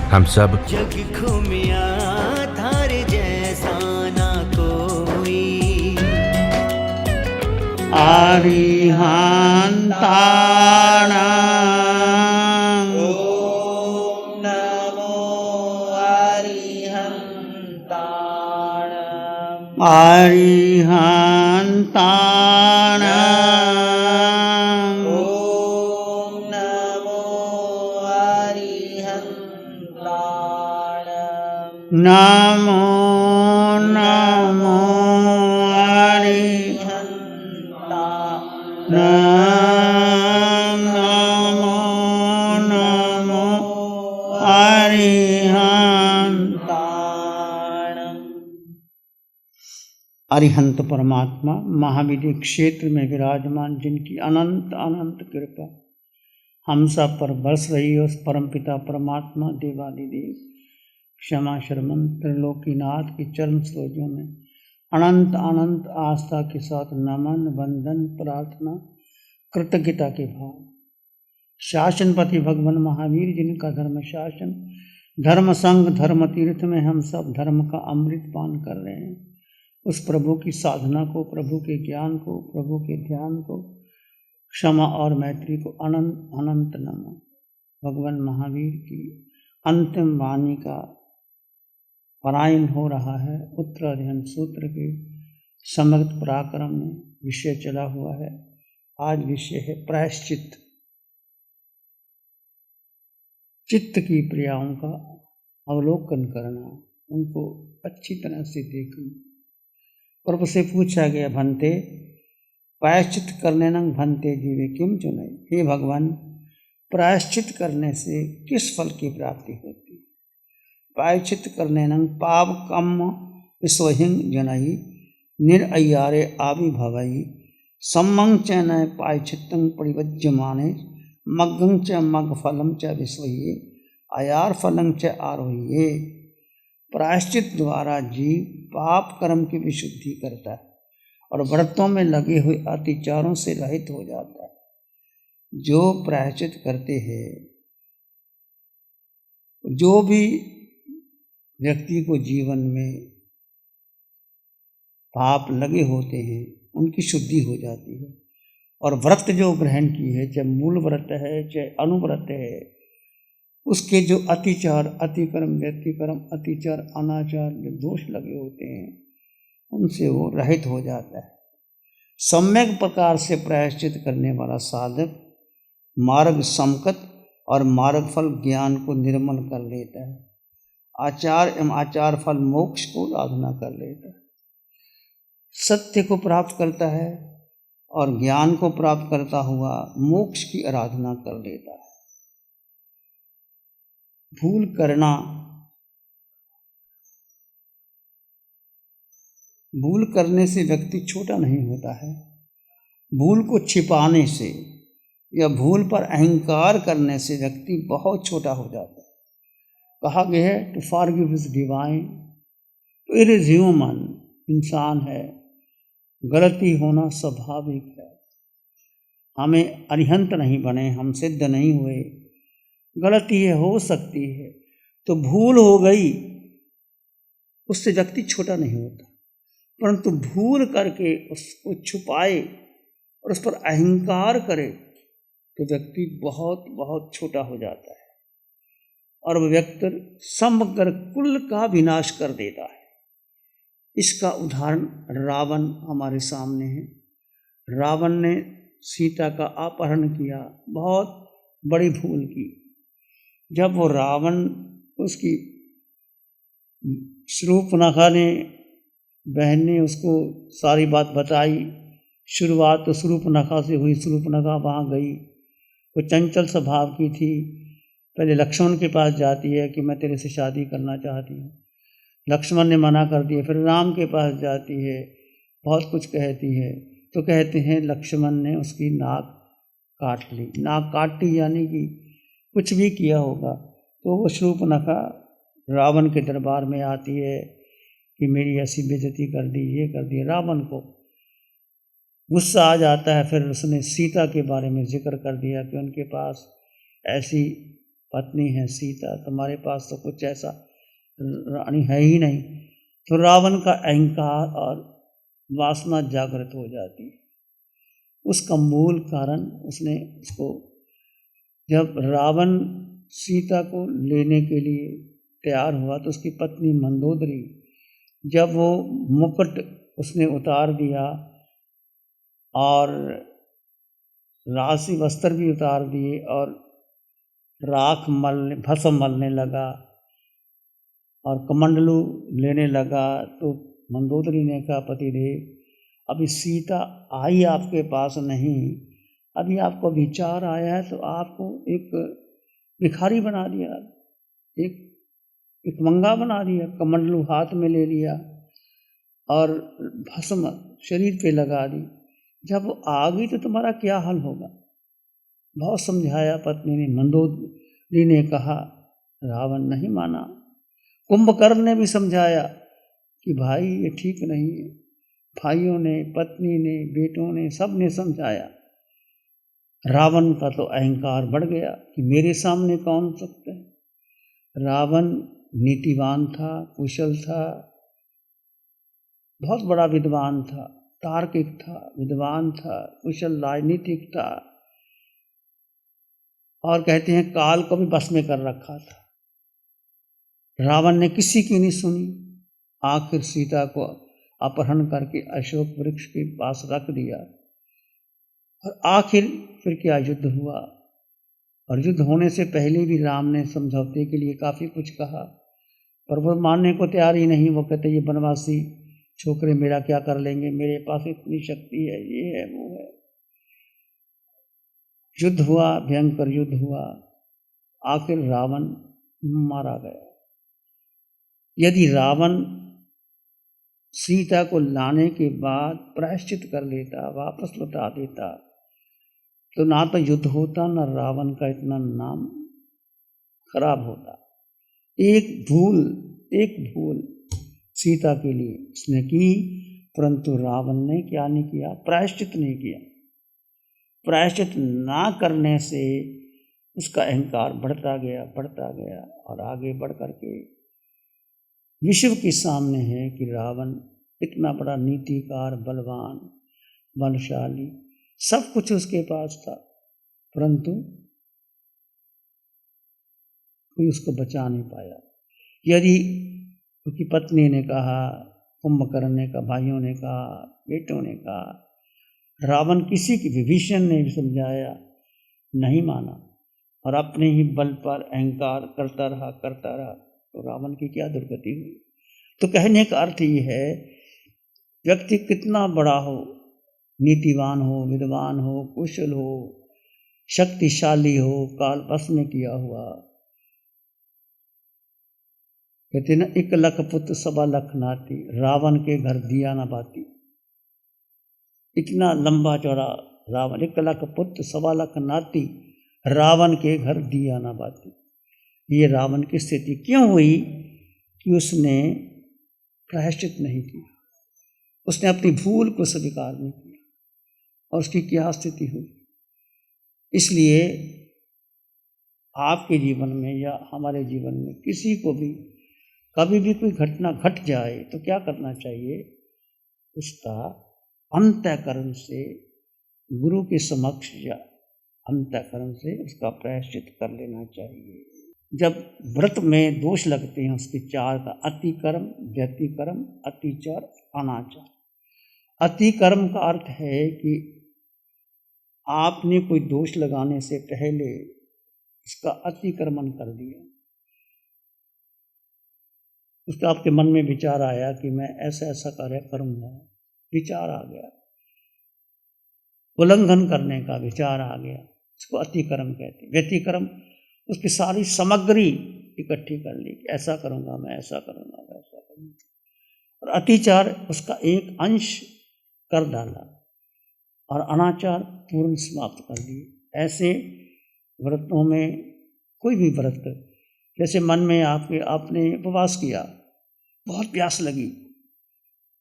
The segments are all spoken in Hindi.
हम सब जग घूमिया थारे जैसा ना कोई। अरिहंताणां ओम नमो अरिहंताणं। अरिहंताणां ओम नमो अरिहंताणं। नमो नमो अरिहंताणं। नमो नमो अरिहंताणं। अरिहंत परमात्मा महाविधि क्षेत्र में विराजमान, जिनकी अनंत अनंत कृपा हम सब पर बरस रही है, उस परमपिता परमात्मा देवादिदेव क्षमा शर्मन त्रिलोकीनाथ के चरण सरोजों में अनंत अनंत आस्था के साथ नमन वंदन प्रार्थना कृतज्ञता के भाव। शासनपति भगवान महावीर, जिनका धर्म शासन धर्म संग धर्म तीर्थ में हम सब धर्म का अमृत पान कर रहे हैं, उस प्रभु की साधना को, प्रभु के ज्ञान को, प्रभु के ध्यान को, क्षमा और मैत्री को अनंत अनंत नमः। भगवान महावीर की अंतिम वाणी का पारायण हो रहा है। उत्तराधियन सूत्र के समग्र पराक्रम में विषय चला हुआ है। आज विषय है प्रायश्चित। चित्त की क्रियाओं का अवलोकन करना, उनको अच्छी तरह से देखना। प्रभु से पूछा गया, भन्ते प्रायश्चित करने न भन्ते जीवे किम चुनई। हे भगवान, प्रायश्चित करने से किस फल की प्राप्ति होती है? प्रायश्चित करने न पाप कम विश्वहिंग जनई निरअय्यारे आविर्भवई सम्मं च न प्रायश्चित्तं परिवज्यमाने मग्गं च मग्ग फलं च विश्वये अयार फलं च आरोह्ये। प्रायश्चित द्वारा जीव पाप कर्म की विशुद्धि करता है और व्रतों में लगे हुए अतिचारों से रहित हो जाता है। जो प्रायश्चित करते हैं, जो भी व्यक्ति को जीवन में पाप लगे होते हैं, उनकी शुद्धि हो जाती है। और व्रत जो ग्रहण की है, चाहे मूल व्रत है चाहे अनुव्रत है, उसके जो अतिचार अतिक्रम व्यतिक्रम अतिचार अनाचार जो दोष लगे होते हैं, उनसे वो रहित हो जाता है। सम्यक प्रकार से प्रायश्चित करने वाला साधक मार्ग समकत और मार्ग फल ज्ञान को निर्मल कर लेता है। आचार एवं आचार फल मोक्ष को साधना कर लेता है, सत्य को प्राप्त करता है और ज्ञान को प्राप्त करता हुआ मोक्ष की आराधना कर लेता है। भूल करना, भूल करने से व्यक्ति छोटा नहीं होता है। भूल को छिपाने से या भूल पर अहंकार करने से व्यक्ति बहुत छोटा हो जाता है। कहा गया है टू फॉरगिव इज डिवाइन, तो इट इज ह्यूमन, इंसान है, गलती होना स्वाभाविक है। हमें अरिहंत नहीं बने, हम सिद्ध नहीं हुए, गलती है, हो सकती है, तो भूल हो गई, उससे व्यक्ति छोटा नहीं होता। परंतु भूल करके उसको छुपाए और उस पर अहंकार करे तो व्यक्ति बहुत बहुत छोटा हो जाता है और वह व्यक्ति समग्र कुल का विनाश कर देता है। इसका उदाहरण रावण हमारे सामने है। रावण ने सीता का अपहरण किया, बहुत बड़ी भूल की। जब वो रावण, उसकी शूर्पणखा ने, बहन ने उसको सारी बात बताई। शुरुआत तो शूर्पणखा से हुई। शूर्पणखा वहाँ गई, वो चंचल स्वभाव की थी। पहले लक्ष्मण के पास जाती है कि मैं तेरे से शादी करना चाहती हूँ। लक्ष्मण ने मना कर दिया। फिर राम के पास जाती है, बहुत कुछ कहती है, तो कहते हैं लक्ष्मण ने उसकी नाक काट ली। नाक काटी यानी कि कुछ भी किया होगा। तो वो शूर्पणखा रावण के दरबार में आती है कि मेरी ऐसी बेइज्जती कर दी, ये कर दिया। रावण को गुस्सा आ जाता है। फिर उसने सीता के बारे में जिक्र कर दिया कि उनके पास ऐसी पत्नी है सीता, तुम्हारे पास तो कुछ ऐसा रानी है ही नहीं। तो रावण का अहंकार और वासना जागृत हो जाती है। उसका मूल कारण उसने उसको, जब रावण सीता को लेने के लिए तैयार हुआ तो उसकी पत्नी मंदोदरी, जब वो मुकुट उसने उतार दिया और राशि वस्त्र भी उतार दिए और राख मलने भस्म मलने लगा और कमंडलू लेने लगा, तो मंदोदरी ने कहा, पतिदेव अभी सीता आई आपके पास नहीं, अभी आपको विचार आया है तो आपको एक भिखारी बना दिया, एक मंगा बना दिया, कमंडलू हाथ में ले लिया और भस्म शरीर पे लगा दी। जब वो आ गई तो तुम्हारा क्या हाल होगा। बहुत समझाया पत्नी ने, मंदोदरी ने कहा, रावण नहीं माना। कुंभकर्ण ने भी समझाया कि भाई ये ठीक नहीं है। भाइयों ने, पत्नी ने, बेटों ने, सब ने समझाया। रावण का तो अहंकार बढ़ गया कि मेरे सामने कौन सकता है। रावण नीतिवान था, कुशल था, बहुत बड़ा विद्वान था, तार्किक था, विद्वान था, कुशल राजनीतिक था और कहते हैं काल को भी बस में कर रखा था। रावण ने किसी की नहीं सुनी, आखिर सीता को अपहरण करके अशोक वृक्ष के पास रख दिया। और आखिर फिर क्या, युद्ध हुआ। और युद्ध होने से पहले भी राम ने समझौते के लिए काफ़ी कुछ कहा, पर वो मानने को तैयार ही नहीं। वो कहते ये बनवासी छोकरे मेरा क्या कर लेंगे, मेरे पास इतनी शक्ति है, ये है वो है। युद्ध हुआ, भयंकर युद्ध हुआ, आखिर रावण मारा गया। यदि रावण सीता को लाने के बाद प्रायश्चित कर लेता, वापस लौटा देता, तो ना तो युद्ध होता, ना रावण का इतना नाम खराब होता। एक भूल सीता के लिए उसने की, परंतु रावण ने क्या नहीं किया, प्रायश्चित नहीं किया। प्रायश्चित ना करने से उसका अहंकार बढ़ता गया और आगे बढ़ करके विश्व के सामने है कि रावण इतना बड़ा नीतिकार, बलवान, बलशाली, सब कुछ उसके पास था, परंतु कोई उसको बचा नहीं पाया। यदि उसकी पत्नी ने कहा, कुंभकर्ण ने कहा, भाइयों ने कहा, बेटों ने कहा, रावण किसी की, विभीषण ने भी समझाया, नहीं माना और अपने ही बल पर अहंकार करता रहा, तो रावण की क्या दुर्गति हुई। तो कहने का अर्थ ये है, व्यक्ति कितना बड़ा हो, नीतिवान हो, विद्वान हो, कुशल हो, शक्तिशाली हो, काल वश में किया हुआ, कहते ना, 1 लख पुत्र 1.25 लाख नाती, रावण के घर दिया न बाती। इतना लंबा चौड़ा रावण, 1 लाख पुत्र 1.25 लाख नाती, रावण के घर दिया न बाती। ये रावण की स्थिति क्यों हुई कि उसने प्रायश्चित नहीं किया, उसने अपनी भूल को स्वीकार नहीं किया और उसकी क्या स्थिति हुई। इसलिए आपके जीवन में या हमारे जीवन में किसी को भी कभी भी कोई घटना घट जाए तो क्या करना चाहिए, उसका अंतःकरण से, गुरु के समक्ष या अंतःकरण से उसका प्रायश्चित कर लेना चाहिए। जब व्रत में दोष लगते हैं उसके 4 का, अतिकर्म, व्यतिकर्म, अतिचार, अनाचार। अतिकर्म का अर्थ है कि आपने कोई दोष लगाने से पहले उसका अतिक्रमण कर दिया। उसका आपके मन में विचार आया कि मैं ऐसा ऐसा कार्य करूँगा, विचार आ गया, उल्लंघन करने का विचार आ गया, इसको अतिक्रम कहते हैं। व्यतिक्रम, उसकी सारी सामग्री इकट्ठी कर ली, ऐसा करूँगा मैं, ऐसा करूँगा, वैसा करूँगा। और अतिचार, उसका एक अंश कर डाला और अनाचार पूर्ण समाप्त कर दिए। ऐसे व्रतों में कोई भी व्रत, जैसे मन में आपने उपवास किया, बहुत प्यास लगी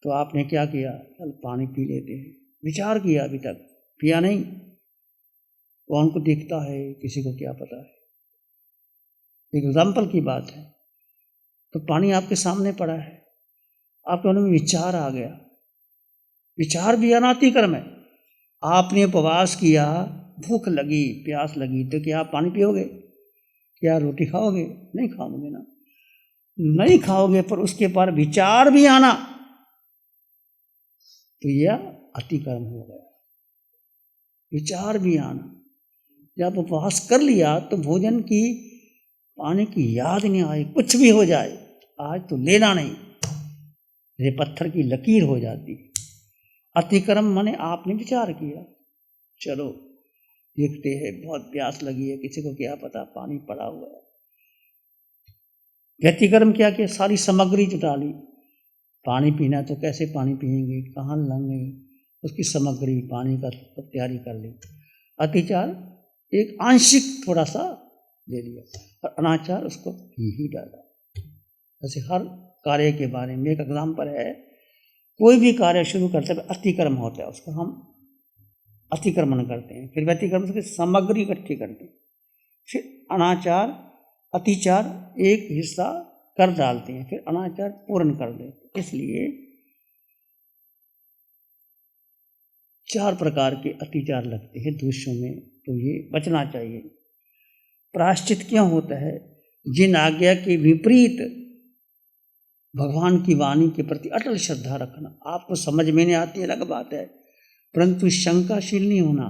तो आपने क्या किया, चल पानी पी लेते हैं, विचार किया, अभी तक पिया नहीं, कौन को दिखता है, किसी को क्या पता है, एग्जाम्पल की बात है। तो पानी आपके सामने पड़ा है, आपके मन में विचार आ गया, विचार भी अनातिक्रम है। आपने उपवास किया, भूख लगी, प्यास लगी, तो क्या आप पानी पियोगे? क्या रोटी खाओगे? नहीं खाओगे ना, नहीं खाओगे। पर उसके पर विचार भी आना तो यह अतिक्रम हो गया। विचार भी आना, जब उपवास कर लिया तो भोजन की पानी की याद नहीं आई, कुछ भी हो जाए आज तो लेना नहीं, ये पत्थर की लकीर हो जाती। अतिक्रम माने आपने विचार किया, चलो देखते हैं, बहुत प्यास लगी है, किसी को क्या पता पानी पड़ा हुआ है। व्यतिक्रम क्या किया? सारी सामग्री जुटा ली। पानी पीना तो कैसे पानी पिएंगे, कहाँ लाएंगे, उसकी सामग्री पानी का तैयारी कर ली। अतिचार एक आंशिक थोड़ा सा ले लिया, और अनाचार उसको ही डाला। जैसे हर कार्य के बारे में एक एग्जाम्पल है, कोई भी कार्य शुरू करते हुए अतिक्रम होता है, उसको हम अतिक्रमण करते हैं। फिर व्यतिक्रम से सामग्री इकट्ठी करते हैं, फिर अनाचार अतिचार एक हिस्सा कर डालते हैं, फिर अनाचार पूर्ण कर देते हैं। इसलिए 4 प्रकार के अतिचार लगते हैं दूसरों में, तो ये बचना चाहिए। प्रायश्चित क्यों होता है? जिन आज्ञा के विपरीत भगवान की वाणी के प्रति अटल श्रद्धा रखना। आपको समझ में नहीं आती अलग बात है, परंतु शंकाशील नहीं होना।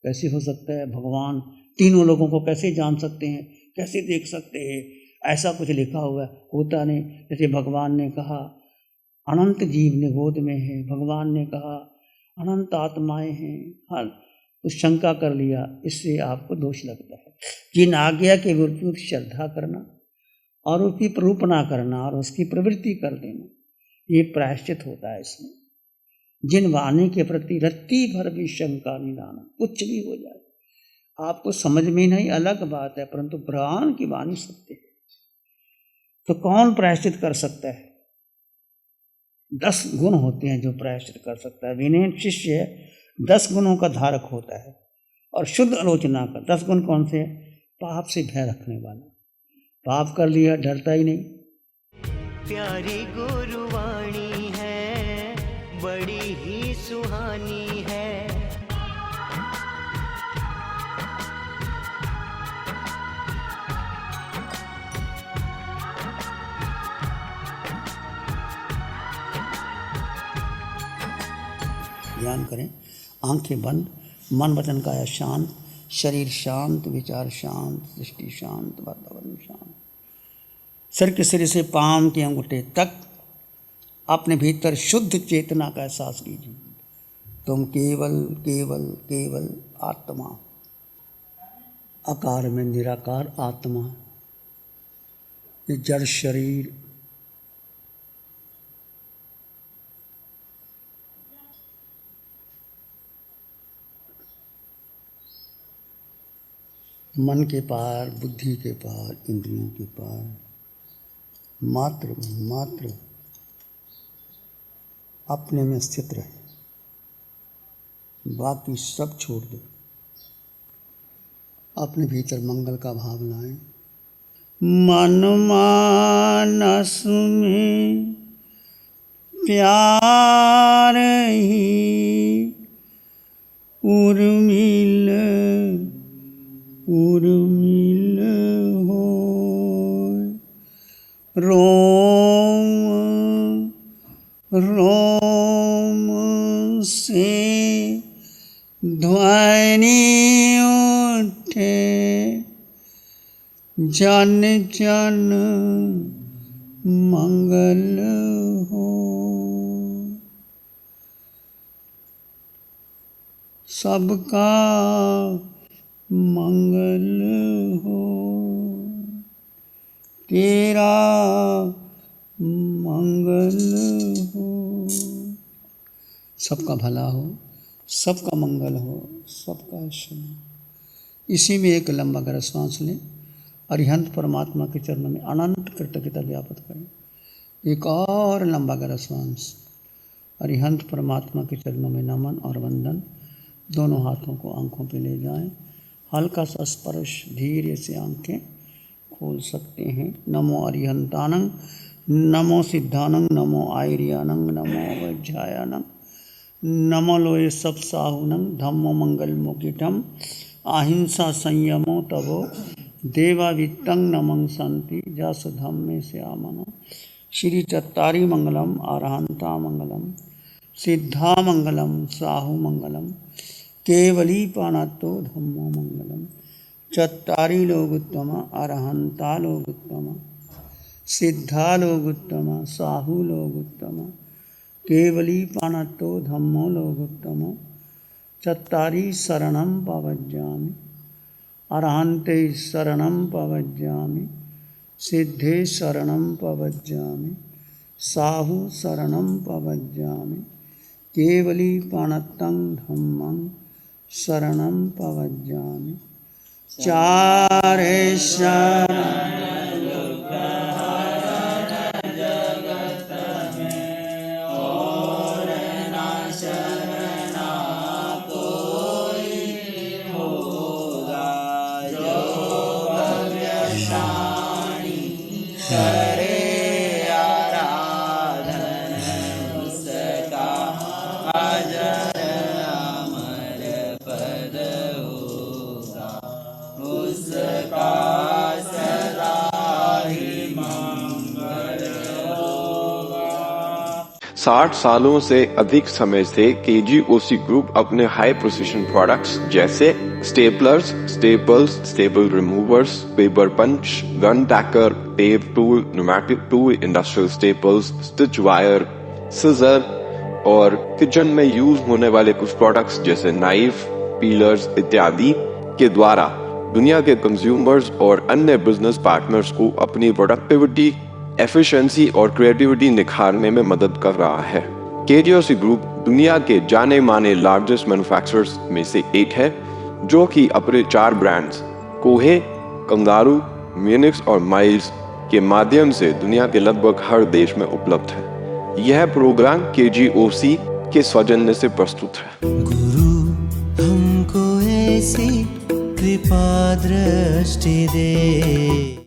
कैसे हो सकता है? भगवान तीनों लोगों को कैसे जान सकते हैं, कैसे देख सकते हैं? ऐसा कुछ लिखा हुआ होता नहीं। जैसे भगवान ने कहा अनंत जीव ने गोद में है, भगवान ने कहा अनंत आत्माएं हैं, हाँ, तो शंका कर लिया, इससे आपको दोष लगता है। जिन आज्ञा के विपरीत श्रद्धा करना और उसकी प्ररूपणा करना और उसकी प्रवृत्ति कर देना, ये प्रायश्चित होता है इसमें। जिन वाणी के प्रति रत्ती भर भी शंका नहीं लाना, कुछ भी हो जाए, आपको समझ में नहीं अलग बात है, परंतु भगवान की वाणी सत्य है। तो कौन प्रायश्चित कर सकता है? 10 गुण होते हैं जो प्रायश्चित कर सकता है। विनय शिष्य 10 गुणों का धारक होता है, और शुद्ध आलोचना का 10 गुण कौन से? पाप से भय रखने वाला, पाप कर लिया डरता ही नहीं। प्यारी गुरुवाणी है, बड़ी ही सुहानी है। ध्यान करें, आंखें बंद, मन वचन काया शांत, शरीर शांत, विचार शांत, दृष्टि शांत, वातावरण शांत। सिर के सिरे से पांव के अंगूठे तक अपने भीतर शुद्ध चेतना का एहसास कीजिए। तुम केवल केवल केवल आत्मा, आकार में निराकार आत्मा। ये जड़ शरीर मन के पार, बुद्धि के पार, इंद्रियों के पार, मात्र मात्र अपने में स्थित रहे, बाकी सब छोड़ दो। अपने भीतर मंगल का भाव लाएं। मन मानस में प्यार ही उर्मिल उर्मिल हो, रोम रोम से ध्वनि उठे, जन जन मंगल हो। सबका मंगल हो, तेरा मंगल हो। सबका भला हो, सबका मंगल हो, सबका शुभ। इसी में एक लंबा गहरा सांस लें, अरिहंत परमात्मा के चरणों में अनंत कृतज्ञता ज्ञापित करें। एक और लंबा गहरा सांस, अरिहंत परमात्मा के चरणों में नमन और वंदन। दोनों हाथों को आंखों पे ले जाएं, हल्का सा स्पर्श, धीरे से आंखें खोल सकते हैं। नमो अरिहंतानं, नमो सिद्धानं, नमो आयर्यानं, नमो वज्रायानं, नमो लोये सब साहुनं, धम्मो मंगल मुकिटम, अहिंसा संयमो तवो देवावित्तं नमं संति जस धम्मे श्यामनो। श्री चत्तारी मंगलम, अरहंता मंगलम, सिद्धा मंगलम, साहु मंगलम, केवली पाणत्तो धम्मो मंगलम। चत्तारी लोगुत्तम, अरहंता लोगुत्तम, सिद्धा लोगुत्तम, साहु लोगुत्तम, केवली पाणत्तो धम्मो लोगुत्तम। चत्तारी शरणं पवज्जामि, अरहन्ते शरणं पवज्जामि, सिद्धे शरणं पवज्जामि, साहु शरणं पवज्जामि, केवली पाणत्तं धम्मं शरणं पवज्जामि। चारे शरण साठ सालों से अधिक समय से KGOC ग्रुप अपने हाई प्रिसिशन प्रोडक्ट्स जैसे staplers, staples, staple removers, paper punch, gun tacker, tape tool, pneumatic tool, industrial staples, stitch wire, scissor और किचन में यूज होने वाले कुछ प्रोडक्ट्स जैसे नाइफ, पीलर्स इत्यादि के द्वारा दुनिया के कंज्यूमर्स और अन्य बिजनेस पार्टनर्स को अपनी प्रोडक्टिविटी, एफिशिएंसी और क्रिएटिविटी निखारने में मदद कर रहा है। KGOC ग्रुप दुनिया के जाने माने लार्जेस्ट मैन्युफैक्चरर्स में से एक है, जो कि अपने 4 ब्रांड्स कोहे, कंगारू, म्यूनिक्स और माइल्स के माध्यम से दुनिया के लगभग हर देश में उपलब्ध है। यह प्रोग्राम KGOC के सौजन्य से प्रस्तुत है। गुरु हमको ऐसी कृपा दृष्टि दे।